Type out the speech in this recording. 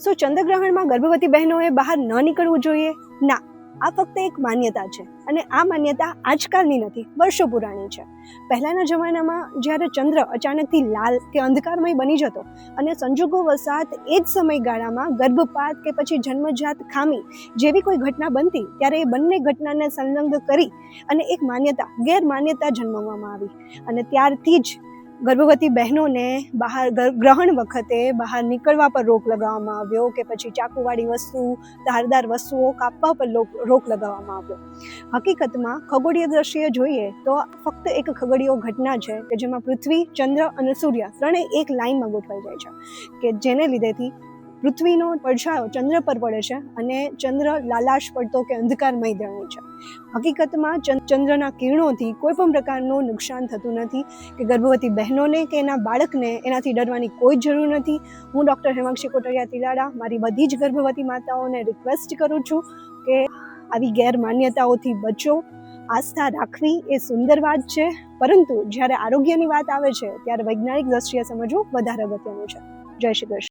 શું ચંદ્રગ્રહણમાં ગર્ભવતી બહેનોએ બહાર ન નીકળવું જોઈએ? ના, આ ફક્ત એક માન્યતા છે અને આ માન્યતા આજકાલની નથી, વર્ષો પુરાણી છે. પહેલાના જમાનામાં જ્યારે ચંદ્ર અચાનકથી લાલ કે અંધકારમય બની જતો અને સંજોગો વસાત એ જ સમયગાળામાં ગર્ભપાત કે પછી જન્મજાત ખામી જેવી કોઈ ઘટના બનતી, ત્યારે એ બંને ઘટનાને સંલગ્ન કરી અને એક માન્યતા, ગેરમાન્યતા જન્મવામાં આવી અને ત્યારથી જ ગર્ભવતી બહેનોને બહાર ગ્રહણ વખતે બહાર નીકળવા પર રોક લગાવવામાં આવ્યો કે પછી ચાકુવાળી વસ્તુ, ધારદાર વસ્તુઓ કાપવા પર રોક લગાવવામાં આવ્યો. હકીકતમાં ખગોળીય દ્રષ્ટિએ જોઈએ તો ફક્ત એક ખગોળીય ઘટના છે કે જેમાં પૃથ્વી, ચંદ્ર અને સૂર્ય ત્રણેય એક લાઇનમાં ગોઠવાઈ જાય છે, કે જેને લીધેથી પૃથ્વીનો પડછાયો ચંદ્ર પર પડે છે અને ચંદ્ર લાલાશ પડતો કે અંધકારમય જણાય છે. હકીકતમાં ચંદ્રના કિરણોથી કોઈ પણ પ્રકારનું નુકસાન થતું નથી કે ગર્ભવતી બહેનોને કે એના બાળકને એનાથી ડરવાની કોઈ જરૂર નથી. હું ડૉક્ટર હેમાંક્ષી કોટડિયા તિલાડા મારી બધી જ ગર્ભવતી માતાઓને રિક્વેસ્ટ કરું છું કે આવી ગેરમાન્યતાઓથી બચો. આસ્થા રાખવી એ સુંદર વાત છે, પરંતુ જ્યારે આરોગ્યની વાત આવે છે ત્યારે વૈજ્ઞાનિક દ્રષ્ટિએ સમજવું વધારે અગત્યનું છે. જય શ્રી કૃષ્ણ.